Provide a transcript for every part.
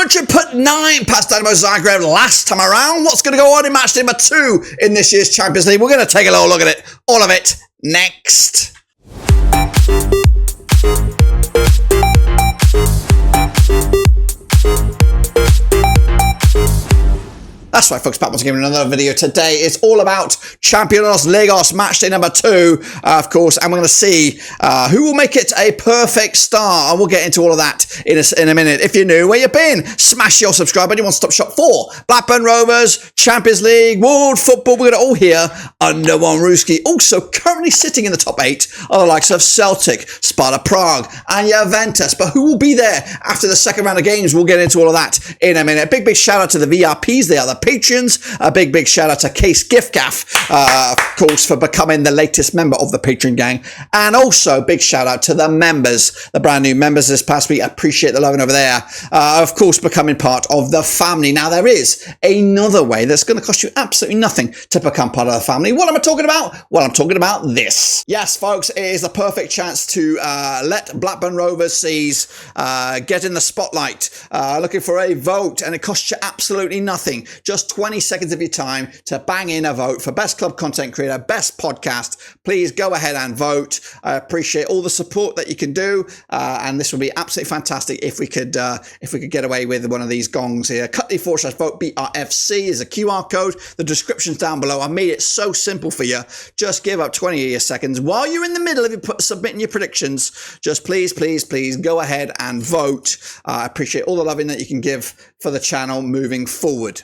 Madrid put 9 past Dynamo Zagreb last time around. What's going to go on in match number 2 in this year's Champions League? We're going to take a little look at it, all of it, next. That's right, folks, back once again with another video. Today it's all about Champions League match day number 2, of course, and we're going to see who will make it a perfect start, and we'll get into all of that in a minute. If you're new, where you been? Smash your subscribe button. You want to stop shop for Blackburn Rovers, Champions League, world football. We're going to all hear under one Ruski. Also, currently sitting in the top 8 are the likes of Celtic, Sparta Prague, and Juventus. But who will be there after the second round of games? We'll get into all of that in a minute. Big shout out to the VRPs. They are the patrons. A big shout out to Case Giftgaff, of course, for becoming the latest member of the Patreon gang. And also, big shout out to the members, the brand new members this past week. I appreciate the loving over there. Of course, becoming part of the family. Now, there is another way that's going to cost you absolutely nothing to become part of the family. What am I talking about? Well, I'm talking about this. Yes, folks, it is the perfect chance to let Blackburn Rovers Seas get in the spotlight. Looking for a vote, and it costs you absolutely nothing. Just 20 seconds of your time to bang in a vote for best club content creator, best podcast. Please go ahead and vote. I appreciate all the support that you can do, and this would be absolutely fantastic if we could get away with one of these gongs here. cut.d/vote BRFC is a QR code. The description's down below. I made it so simple for you. Just give up 20 of your seconds while you're in the middle of submitting your predictions. Just please go ahead and vote. I appreciate all the loving that you can give for the channel moving forward.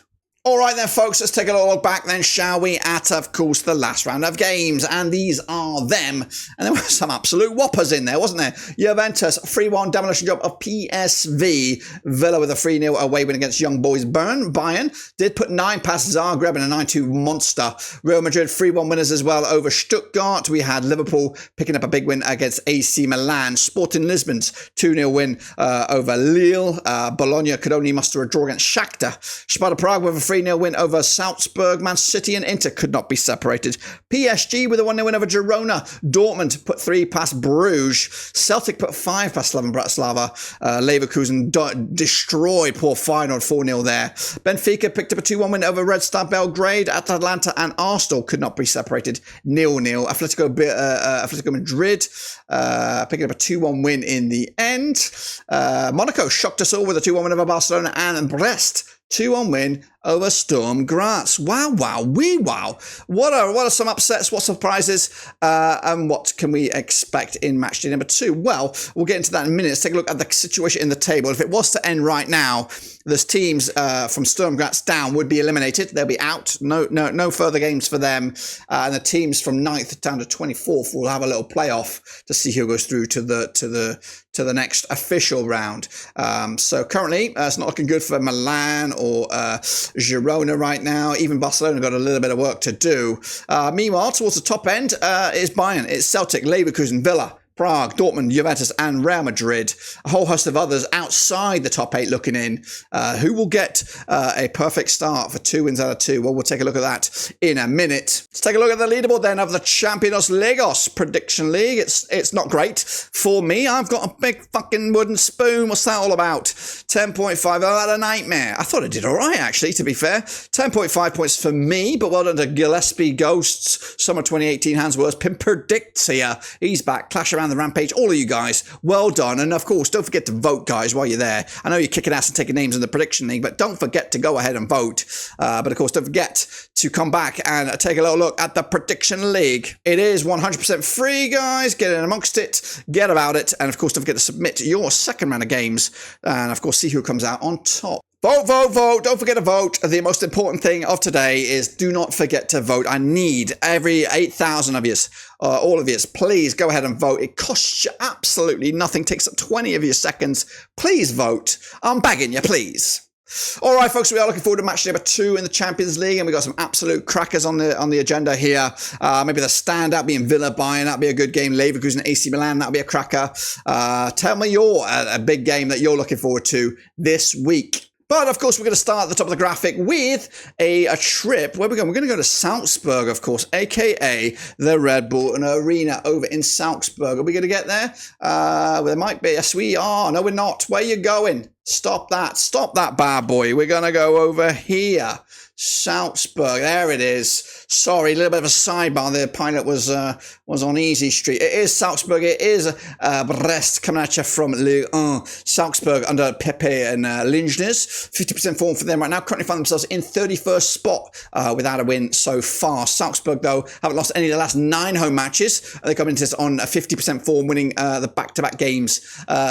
All right then, folks, let's take a little look back then, shall we, at, of course, the last round of games. And these are them. And there were some absolute whoppers in there, wasn't there? Juventus, 3-1 demolition job of PSV. Villa with a 3-0 away win against Young Boys Bayern did put 9 past Zagreb in a 9-2 monster. Real Madrid, 3-1 winners as well over Stuttgart. We had Liverpool picking up a big win against AC Milan. Sporting Lisbon's 2-0 win over Lille. Bologna could only muster a draw against Shakhtar. Sparta Prague with a 3-0 win over Salzburg. Man City and Inter could not be separated. PSG with a 1-0 win over Girona. Dortmund put 3 past Bruges. Celtic put 5 past Bratislava. Leverkusen destroyed poor Feyenoord 4-0 there. Benfica picked up a 2-1 win over Red Star Belgrade. Atalanta and Aston could not be separated. 0-0. Atlético Madrid picking up a 2-1 win in the end. Monaco shocked us all with a 2-1 win over Barcelona, and Brest 2-1 win over Sturm Graz. Wow. What are some upsets? What surprises? And what can we expect in match day number 2? Well, we'll get into that in a minute. Let's take a look at the situation in the table. If it was to end right now, those teams from Sturm Graz down would be eliminated. They'll be out. No further games for them. And the teams from 9th down to 24th will have a little playoff to see who goes through to the next official round. So currently, it's not looking good for Milan or Girona right now. Even Barcelona got a little bit of work to do. Meanwhile, towards the top end is Bayern. It's Celtic, Leverkusen, Villa, Prague, Dortmund, Juventus, and Real Madrid. A whole host of others outside the top 8 looking in. Who will get a perfect start for 2 wins out of 2? Well, we'll take a look at that in a minute. Let's take a look at the leaderboard then of the Champions League Prediction League. It's not great for me. I've got a big fucking wooden spoon. What's that all about? 10.5. I had a nightmare. I thought I did all right, actually, to be fair. 10.5 points for me, but well done to Gillespie Ghosts, Summer 2018, Hansworth, Pim Predicts here. He's back. Clash around the rampage. All of you guys, well done. And of course, don't forget to vote, guys, while you're there. I know you're kicking ass and taking names in the prediction league, but don't forget to go ahead and vote. But of course, don't forget to come back and take a little look at the prediction league. It is 100% free, guys. Get in amongst it, get about it, and of course, don't forget to submit your second round of games, and of course, see who comes out on top. Vote. Don't forget to vote. The most important thing of today is do not forget to vote. I need every 8,000 of you, all of you, please go ahead and vote. It costs you absolutely nothing. Takes up 20 of your seconds. Please vote. I'm begging you, please. All right, folks, we are looking forward to match number 2 in the Champions League, and we've got some absolute crackers on the agenda here. Maybe the standout being Villa Bayern, that'd be a good game. Leverkusen AC Milan, that'd be a cracker. Tell me a big game that you're looking forward to this week. But, of course, we're going to start at the top of the graphic with a trip. Where are we going? We're going to go to Salzburg, of course, a.k.a. the Red Bull Arena over in Salzburg. Are we going to get there? Well, there might be. Yes, we are. No, we're not. Where are you going? Stop that bad boy. We're going to go over here. Salzburg, there it is. Sorry, a little bit of a sidebar. The pilot was on easy street. It is Salzburg. It is Brest coming at you from Ligue 1. Salzburg under Pepe and Linjnes. 50% form for them right now. Currently find themselves in 31st spot without a win so far. Salzburg, though, haven't lost any of the last 9 home matches. They come into this on a 50% form, winning the back-to-back games.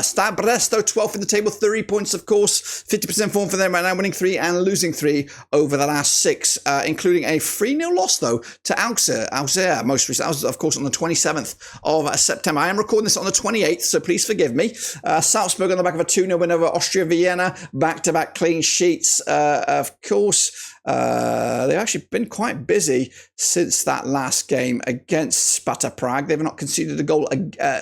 Stade Brest, though, 12th in the table, 30 points, of course. 50% form for them right now, winning 3 and losing 3 over the last 6, including a 3-0 loss, though, to Auxerre, most recently. That was, of course, on the 27th of September. I am recording this on the 28th, so please forgive me. Salzburg on the back of a 2-0 win over Austria Vienna. Back-to-back clean sheets, of course. They've actually been quite busy since that last game against Sparta Prague. They've not conceded a goal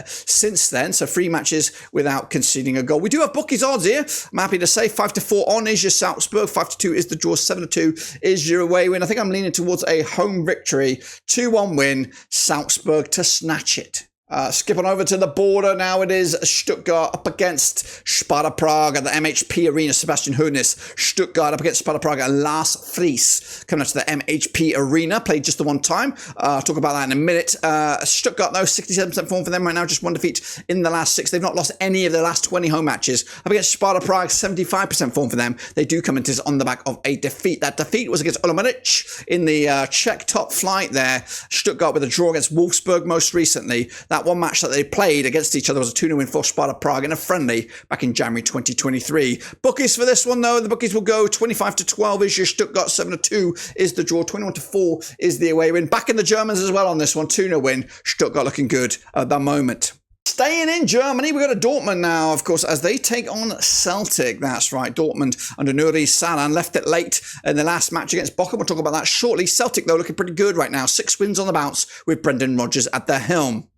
since then, so 3 matches without conceding a goal. We do have bookies odds here. I'm happy to say 5-4 on is your Salzburg, 5-2 is the draw, 7-2 is your away win. I think I'm leaning towards a home victory, 2-1 win, Salzburg to snatch it. Skip on over to the border now. It is Stuttgart up against Sparta Prague at the MHP Arena. Sebastian Hoeneß. Stuttgart up against Sparta Prague at Lars Friis. Coming out to the MHP Arena. Played just the one time. I'll talk about that in a minute. Stuttgart, though, 67% form for them right now. Just 1 defeat in the last 6. They've not lost any of their last 20 home matches. Up against Sparta Prague, 75% form for them. They do come into this on the back of a defeat. That defeat was against Olomouc in the Czech top flight there. Stuttgart with a draw against Wolfsburg most recently. That one match that they played against each other was a 2-0 win for Sparta Prague in a friendly back in January 2023. Bookies for this one, though, the bookies will go 25-12 is your Stuttgart, 7-2 is the draw, 21-4 is the away win. Back in the Germans as well on this one, 2-0 win. Stuttgart looking good at the moment. Staying in Germany, we go to Dortmund now, of course, as they take on Celtic. That's right, Dortmund under Nuri Salan left it late in the last match against Bochum. We'll talk about that shortly. Celtic, though, looking pretty good right now. 6 wins on the bounce with Brendan Rodgers at the helm.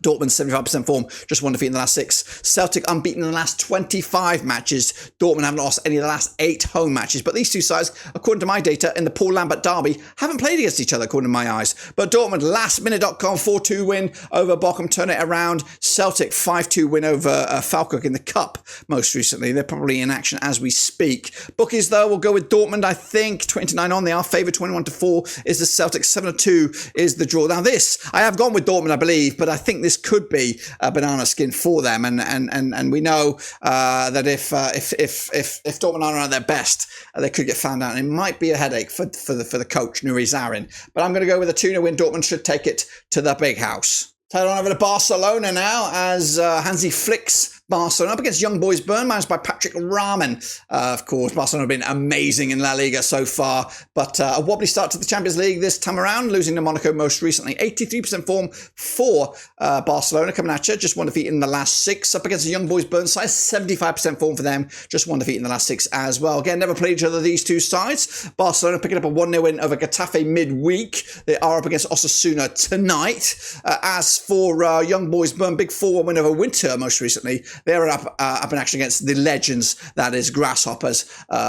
Dortmund 75% form, just 1 defeat in the last 6. Celtic unbeaten in the last 25 matches. Dortmund haven't lost any of the last 8 home matches. But these two sides, according to my data, in the Paul Lambert derby, haven't played against each other, according to my eyes. But Dortmund, lastminute.com, 4-2 win over Bochum, turn it around. Celtic, 5-2 win over Falkirk in the Cup most recently. They're probably in action as we speak. Bookies, though, will go with Dortmund, I think. 29 on, they are favoured. 21-4 is the Celtic. 7-2 is the draw. Now this, I have gone with Dortmund, I believe, but I think this could be a banana skin for them, and we know that if Dortmund aren't at their best, they could get found out, and it might be a headache for the coach Nuri Sarin. But I'm going to go with a 2-0 win. Dortmund should take it to the big house. Head on over to Barcelona now as Hansi Flick's Barcelona up against Young Boys Bern, managed by Patrick Rahman. Of course, Barcelona have been amazing in La Liga so far, but a wobbly start to the Champions League this time around, losing to Monaco most recently. 83% form for Barcelona coming at you, just 1 defeat in the last 6. Up against the Young Boys Bern side, 75% form for them, just 1 defeat in the last 6 as well. Again, never played each other, these two sides. Barcelona picking up a 1-0 win over Getafe midweek. They are up against Osasuna tonight. As for Young Boys Bern, big 4-1 win over Winter most recently. They're up in action against the legends, that is Grasshoppers,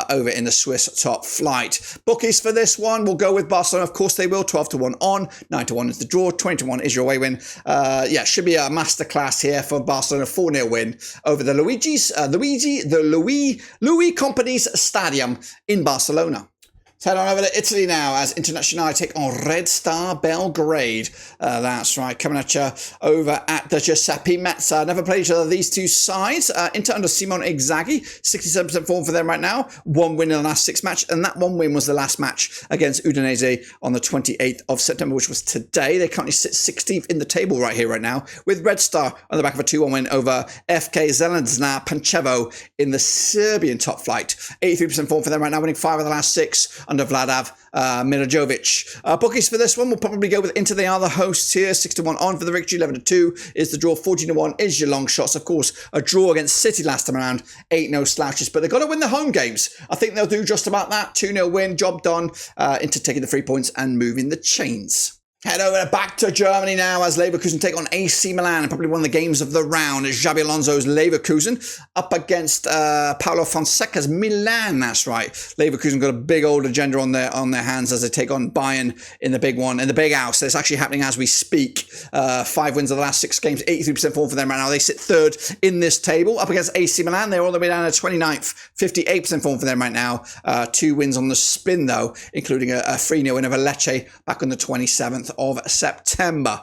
over in the Swiss top flight. Bookies for this one will go with Barcelona. Of course they will. 12-1 on, 9-1 is the draw, 20-1 is your away win. Should be a masterclass here for Barcelona. 4-0 win over the Louis Company's Stadium in Barcelona. Let's head on over to Italy now as Internazionale take on Red Star Belgrade. That's right, coming at you over at the Giuseppe Meazza. Never played each other, these two sides. Inter under Simone Inzaghi, 67% form for them right now. 1 win in the last 6 match, and that 1 win was the last match against Udinese on the 28th of September, which was today. They currently sit 16th in the table right now, with Red Star on the back of a 2-1 win over FK Zelezna Pančevo in the Serbian top flight. 83% form for them right now, winning 5 of the last 6. Under Vladav Milojevic. Bookies for this one will probably go with Inter. They are the hosts here. 6-1 on for the victory. 11-2 is the draw. 14-1 is your long shots. Of course, a draw against City last time around. 8 no slouches, but they've got to win the home games. I think they'll do just about that. 2-0 win, job done. Inter taking the 3 points and moving the chains. Head over back to Germany now as Leverkusen take on AC Milan, probably one of the games of the round. It's Xabi Alonso's Leverkusen up against Paulo Fonseca's Milan. That's right. Leverkusen got a big old agenda on their hands as they take on Bayern in the big one, in the big house. It's actually happening as we speak. 5 wins of the last 6 games, 83% form for them right now. They sit third in this table up against AC Milan. They're all the way down to 29th, 58% form for them right now. 2 wins on the spin though, including a 3-0 win over Lecce back on the 27th of September.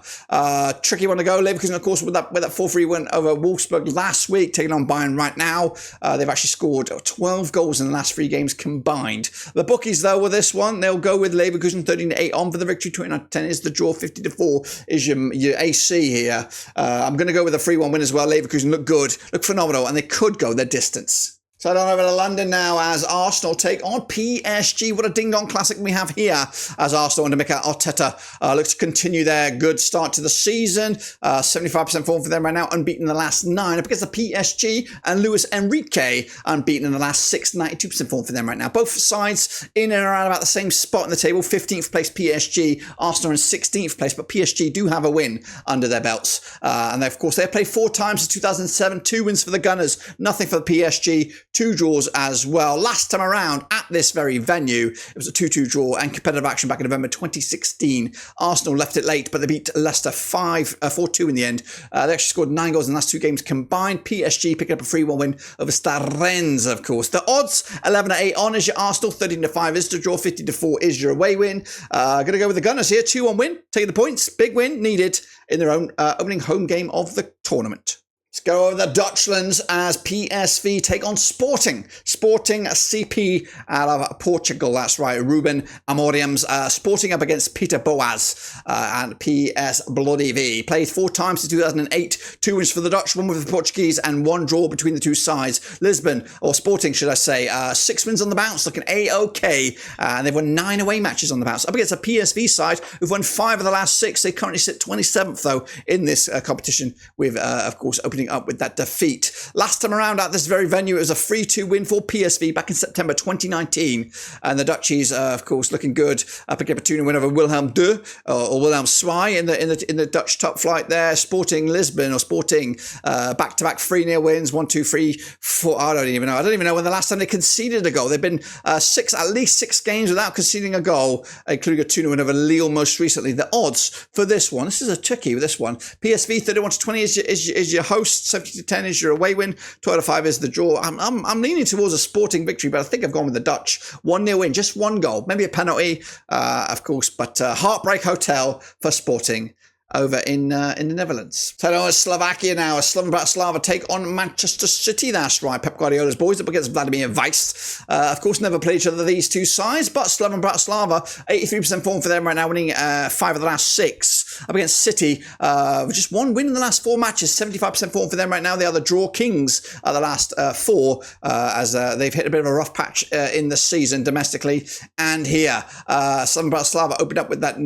Tricky one to go. Leverkusen, of course, with that 4-3 win over Wolfsburg last week, taking on Bayern right now. They've actually scored 12 goals in the last 3 games combined. The bookies, though, with this one, they'll go with Leverkusen 13-8 on for the victory. 29-10 is the draw. 50-4 is your AC here. I'm going to go with a 3-1 win as well. Leverkusen look good, look phenomenal, and they could go the distance. So on over to London now as Arsenal take on PSG. What a ding-dong classic we have here as Arsenal under Mikel Arteta look to continue their good start to the season. 75% form for them right now, unbeaten in the last 9. Up against the PSG and Luis Enrique, unbeaten in the last 6, 92% form for them right now. Both sides in and around about the same spot in the table. 15th place PSG, Arsenal in 16th place, but PSG do have a win under their belts. And they, of course, they played 4 times in 2007, 2 wins for the Gunners, nothing for the PSG. 2 draws as well. Last time around at this very venue, it was a 2-2 draw and competitive action back in November 2016. Arsenal left it late, but they beat Leicester 4-2 in the end. They actually scored 9 goals in the last 2 games combined. PSG picking up a 3-1 win over Starrenz, of course. The odds, 11-8 on is your Arsenal, 13-5 is the draw, 50-4 is your away win. Going to go with the Gunners here, 2-1 win, taking the points. Big win needed in their own opening home game of the tournament. Let's go over the Dutchlands as PSV take on Sporting CP out of Portugal. That's right, Ruben Amorim's Sporting up against Peter Boas and PS Bloody V. Played 4 times in 2008, 2 wins for the Dutch, 1 with the Portuguese, and 1 draw between the 2 sides. Lisbon, or Sporting should I say, 6 wins on the bounce, looking A-OK, and they've won 9 away matches on the bounce. Up against the PSV side, who've won 5 of the last 6. They currently sit 27th though in this competition, with of course opening up with that defeat. Last time around at this very venue, it was a 3-2 win for PSV back in September 2019. And the Dutchies, of course, looking good. Picking up a 2-0 win over Wilhelm II, or Wilhelm II in the Dutch top flight there. Sporting Lisbon, or Sporting, back-to-back 3-0 wins, 1, 2, 3, 4. I don't even know when the last time they conceded a goal. They've been at least 6 games without conceding a goal, including a 2-0 win over Lille most recently. The odds for this one, this is a tricky with this one. PSV 31-20 is your host, 70-10 is your away win, 12-5 is the draw. I'm leaning towards a Sporting victory, but I think I've gone with the Dutch. 1-0 win, just 1 goal, maybe a penalty, of course, but Heartbreak Hotel for Sporting over in the Netherlands. So now it's Slovakia now. Slovan Bratislava take on Manchester City. That's right. Pep Guardiola's boys up against Vladimir Weiss. Of course, never played each other, these 2 sides, but Slovan Bratislava, 83% form for them right now, winning 5 of the last 6. Up against City, just 1 win in the last 4 matches, 75% form for them right now. They are the draw kings the last 4, as they've hit a bit of a rough patch in the season domestically and here. Slovan Bratislava opened up with that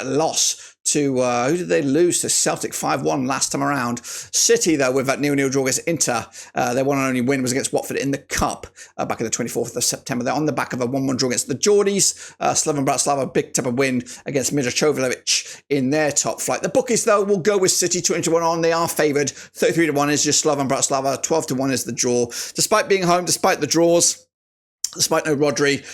loss to, who did they lose to? Celtic 5-1 last time around. City, though, with that 0-0 draw against Inter, their one and only win was against Watford in the Cup back on the 24th of September. They're on the back of a 1-1 draw against the Geordies. Slovan Bratislava picked up a win against Mitrovic in their top flight. The bookies, though, will go with City 2-1 on. They are favoured. 33-1 is your Slovan Bratislava. 12-1 is the draw. Despite being home, despite the draws, despite no Rodri,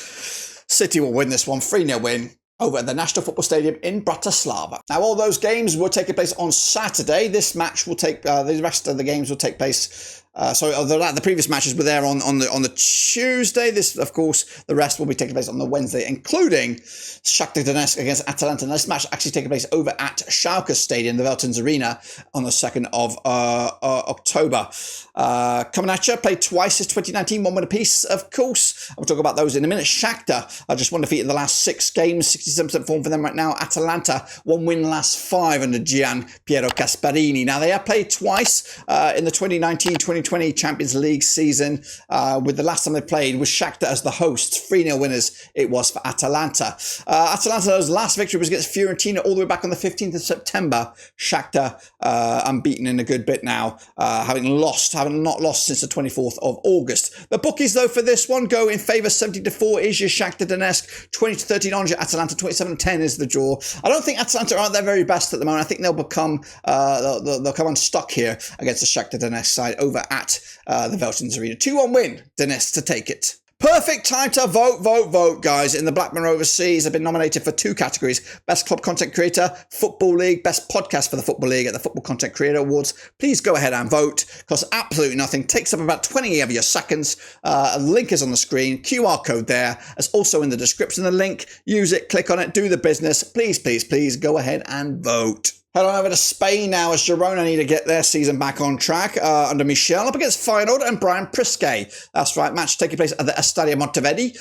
City will win this one. 3-0 win over at the National Football Stadium in Bratislava. Now, all those games will take place on Saturday. This match will take, the rest of the games will take place. The previous matches were there on the Tuesday. This, of course, the rest will be taking place on the Wednesday, including Shakhtar Donetsk against Atalanta. And this match actually taking place over at Schalke Stadium, the Veltins Arena, on the 2nd of October. Coming at you, played twice since 2019, 1 win apiece, of course. We'll talk about those in a minute. Shakhtar just 1 defeat in the last 6 games, 67% form for them right now. Atalanta, 1 win in the last 5 under Gian Piero Gasparini. Now, they have played twice in the 2019-2020 2020 Champions League season, with the last time they played was Shakhtar as the hosts. 3-0 winners it was for Atalanta. Atalanta's last victory was against Fiorentina all the way back on the 15th of September. Shakhtar unbeaten in a good bit now, having not lost since the 24th of August. The bookies, though, for this one go in favour. 70-4 is your Shakhtar Donetsk, 20-13 on your Atalanta, 27-10 is the draw. I don't think Atalanta are at their very best at the moment. I think they'll become they'll come unstuck here against the Shakhtar Donetsk side over at the Veltins Arena. 2-1 win, Donetsk to take it. Perfect time to vote, guys. In the Blackburn Overseas, I've been nominated for 2 categories. Best Club Content Creator, Football League, Best Podcast for the Football League at the Football Content Creator Awards. Please go ahead and vote. Costs absolutely nothing. Takes up about 20 of your seconds. A link is on the screen. QR code there. It's also in the description. The link. Use it. Click on it. Do the business. Please go ahead and vote. Head on over to Spain now as Girona need to get their season back on track under Michel up against Feyenoord and Brian Prisque. That's right, match taking place at the Estadio Monteverde.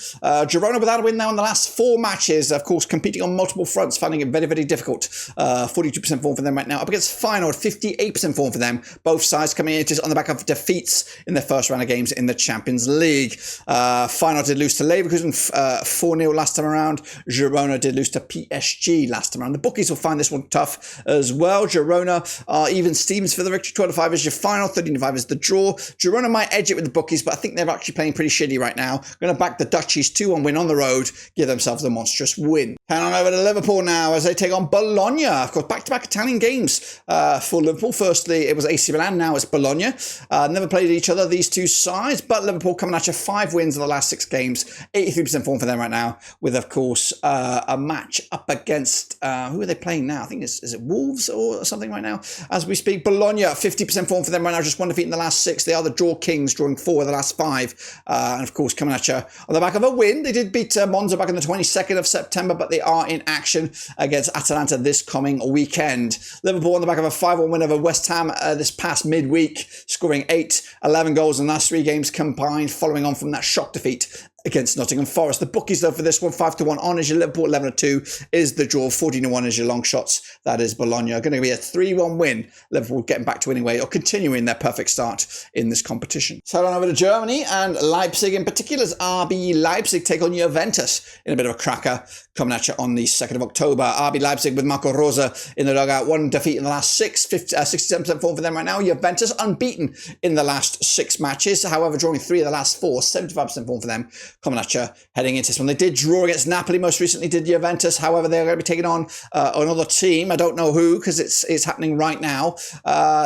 Girona without a win now in the last 4 matches, of course, competing on multiple fronts, finding it very, very difficult. 42% form for them right now. Up against Feyenoord, 58% form for them. Both sides coming in on the back of defeats in their first round of games in the Champions League. Feyenoord did lose to Leverkusen 4-0 last time around. Girona did lose to PSG last time around. The bookies will find this one tough as well. Girona are even Stevens for the victory. 12-5 is your final. 13-5 is the draw. Girona might edge it with the bookies, but I think they're actually playing pretty shitty right now. Going to back the Dutchies 2-1 win on the road. Give themselves the monstrous win. Head on over to Liverpool now as they take on Bologna. Of course, back-to-back Italian games for Liverpool. Firstly, it was AC Milan. Now it's Bologna. Never played each other, these two sides, but Liverpool coming at you 5 wins in the last 6 games. 83% form for them right now, with, of course, a match up against, who are they playing now? I think is it Wolves or something right now as we speak. Bologna, 50% form for them right now, just 1 defeat in the last 6. They are the draw kings, drawing 4 of the last 5, and of course coming at you on the back of a win. They did beat Monza back on the 22nd of September, but they are in action against Atalanta this coming weekend. Liverpool on the back of a 5-1 win over West Ham this past midweek, scoring 11 goals in the last 3 games combined, following on from that shock defeat against Nottingham Forest. The bookies, though, for this one, 5-1 on is your Liverpool, 11-2 is the draw, 14-1 is your long shots. That is Bologna. Going to be a 3-1 win. Liverpool getting back to winning way or continuing their perfect start in this competition. So on over to Germany and Leipzig in particular as RB Leipzig take on Juventus in a bit of a cracker coming at you on the 2nd of October. RB Leipzig with Marco Rosa in the dugout. 1 defeat in the last 6, 67% form for them right now. Juventus unbeaten in the last 6 matches. However, drawing 3 of the last 4, 75% form for them. Coming at you heading into this one. They did draw against Napoli most recently, did Juventus. However, they're going to be taking on another team. I don't know who because it's happening right now.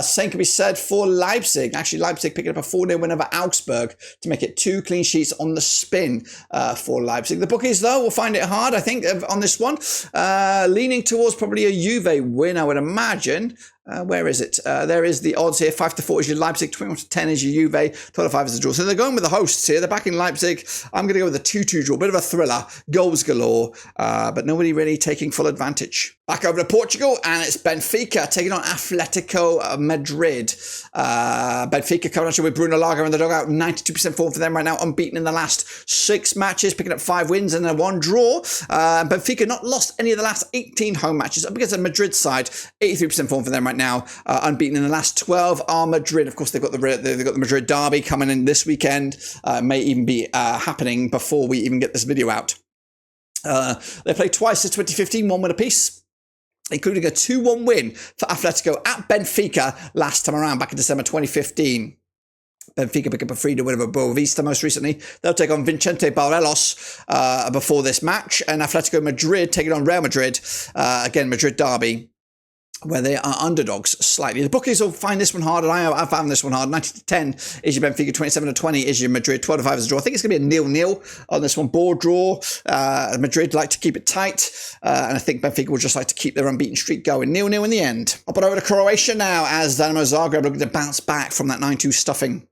Same can be said for Leipzig. Actually, Leipzig picking up a 4-0 win over Augsburg to make it 2 clean sheets on the spin for Leipzig. The bookies, though, will find it hard, I think, on this one. Leaning towards probably a Juve win, I would imagine. Where is it? There is the odds here. 5-4 is your Leipzig, 21-10 is your Juve, 12-5 is the draw. So they're going with the hosts here. They're backing Leipzig. I'm going to go with a 2-2 draw. Bit of a thriller. Goals galore. But nobody really taking full advantage. Back over to Portugal, and it's Benfica taking on Atlético Madrid. Benfica coming at you with Bruno Lage in the dugout. 92% form for them right now. Unbeaten in the last 6 matches, picking up 5 wins and a 1 draw. Benfica not lost any of the last 18 home matches. Up against the Madrid side, 83% form for them right now, unbeaten in the last 12 are Madrid. Of course, they've got the Madrid derby coming in this weekend. May even be happening before we even get this video out. They played twice since 2015, 1 win apiece, including a 2-1 win for Atletico at Benfica last time around back in December 2015. Benfica pick up a 3-0 win over Boavista most recently. They'll take on Vicente Barrelos before this match, and Atletico Madrid taking on Real Madrid. Again, Madrid derby, where they are underdogs slightly. The bookies will find this one hard, and I found this one hard. 90-10 is your Benfica, 27-20 is your Madrid, 12-5 is the draw. I think it's going to be a 0-0 on this one. Board draw. Madrid like to keep it tight, and I think Benfica will just like to keep their unbeaten streak going. 0-0 in the end. I'll put over to Croatia now as Dinamo Zagreb looking to bounce back from that 9-2 stuffing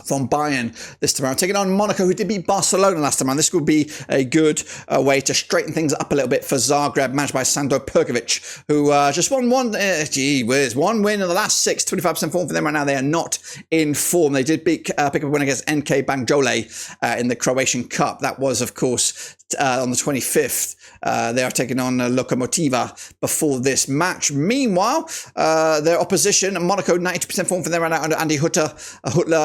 from Bayern this time around, taking on Monaco, who did beat Barcelona last time around. This would be a good way to straighten things up a little bit for Zagreb, managed by Sandro Perkovic, who just won one win in the last 6, 25% form for them right now. They are not in form. They did pick up a win against NK Banjole in the Croatian Cup. That was, of course, on the 25th. They are taking on Lokomotiva before this match. Meanwhile, their opposition, Monaco, 92% form for them right now under Andy Huttler.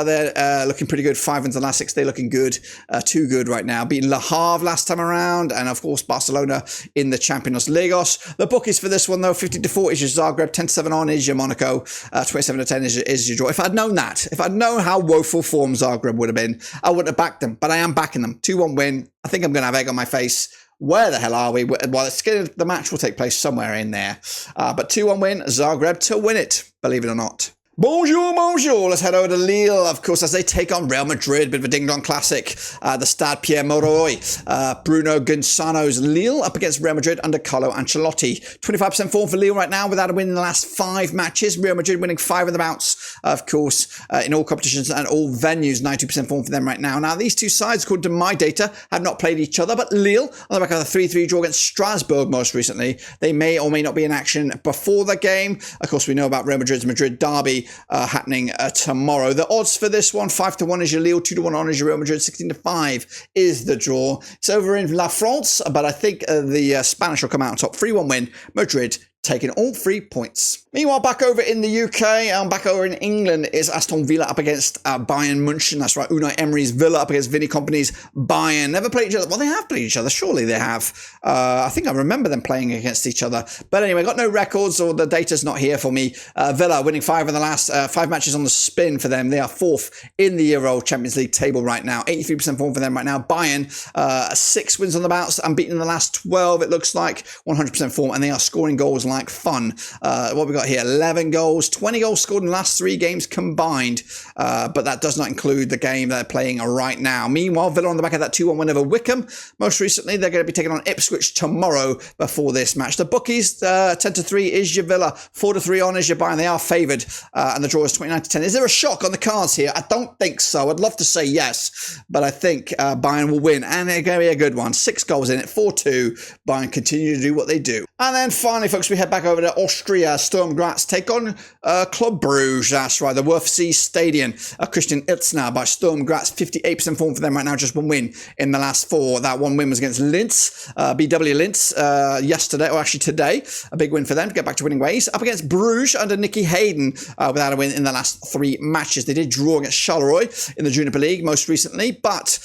They're looking pretty good. 5 wins the last 6. They're looking good. Too good right now. Beating Le Havre last time around. And of course, Barcelona in the Champions League. The bookies for this one, though, 50-4 is your Zagreb. 10-7 on is your Monaco. 27-10 is your draw. If I'd known that, if I'd known how woeful form Zagreb would have been, I wouldn't have backed them. But I am backing them. 2-1 win. I think I'm going to have egg on my face. Where the hell are we? Well, the match will take place somewhere in there. But 2-1 win, Zagreb to win it, believe it or not. Bonjour, bonjour. Let's head over to Lille, of course, as they take on Real Madrid. Bit of a ding-dong classic. The Stade Pierre-Mauroy. Bruno Gonçalves. Lille up against Real Madrid under Carlo Ancelotti. 25% form for Lille right now without a win in the last 5 matches. Real Madrid winning 5 of the bouts, of course, in all competitions and all venues. 92% form for them right now. Now, these two sides, according to my data, have not played each other, but Lille, on the back of a 3-3 draw against Strasbourg most recently, they may or may not be in action before the game. Of course, we know about Real Madrid's Madrid derby happening tomorrow. The odds for this one, 5-1 is your Lille, 2-1 on is your Real Madrid, 16-5 is the draw. It's over in La France, but I think the Spanish will come out on top. 3-1 win, Madrid taking all 3 points. Meanwhile, back over in the UK, back over in England is Aston Villa up against Bayern München. That's right, Unai Emery's Villa up against Vinny Kompany's Bayern. Never played each other. Well, they have played each other. Surely they have. I think I remember them playing against each other. But anyway, got no records or the data's not here for me. Villa winning 5 in the last 5 matches on the spin for them. They are 4th in the Euro Champions League table right now. 83% form for them right now. Bayern, 6 wins on the bouts, unbeaten in the last 12, it looks like. 100% form, and they are scoring goals like fun. What we got here, 11 goals, 20 goals scored in the last 3 games combined, but that does not include the game they're playing right now. Meanwhile, Villa on the back of that 2-1 win over Wickham. Most recently, they're going to be taking on Ipswich tomorrow before this match. The bookies, 10-3 is your Villa, 4-3 on is your Bayern. They are favoured, and the draw is 29-10. Is there a shock on the cards here? I don't think so. I'd love to say yes, but I think Bayern will win, and they're going to be a good one. 6 goals in it, 4-2. Bayern continue to do what they do. And then finally, folks, we head back over to Austria. Sturm Graz take on Club Bruges. That's right, the WFC Stadium. Christian Iltzner by Sturm Graz. 58% form for them right now. Just 1 win in the last 4. That 1 win was against Linz, BW Linz, yesterday, or actually today. A big win for them to get back to winning ways. Up against Bruges under Nicky Hayden without a win in the last 3 matches. They did draw against Charleroi in the Juniper League most recently, but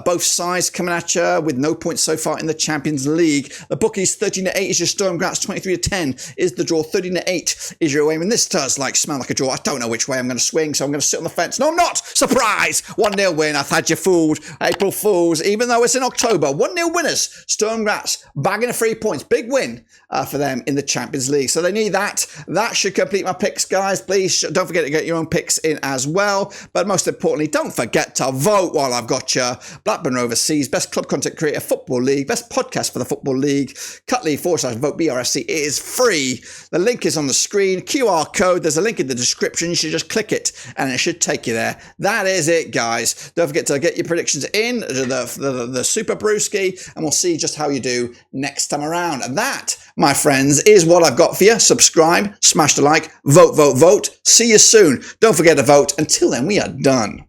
both sides coming at you with no points so far in the Champions League. The bookies, 13-8 is your Sturm Graz, 23-10 is the draw, 13-8 is your away. And this does smell like a draw. I don't know which way I'm going to swing, so I'm going to sit on the fence. No, I'm not! Surprise! 1-0 win. I've had you fooled. April Fools. Even though it's in October, 1-0 winners. Sturm Graz bagging the 3 points. Big win for them in the Champions League. So they need that. That should complete my picks, guys. Please don't forget to get your own picks in as well. But most importantly, don't forget to vote while I've got you. Blackburn Overseas, best club content creator, Football League, best podcast for the Football League. Cut.ly/vote BRFC. It is free. The link is on the screen. QR code. There's a link in the description. You should just click it and it should take you there. That is it, guys. Don't forget to get your predictions in the Super Brewski, and we'll see just how you do next time around. And that, my friends, is what I've got for you. Subscribe, smash the like, vote, vote, vote. See you soon. Don't forget to vote. Until then, we are done.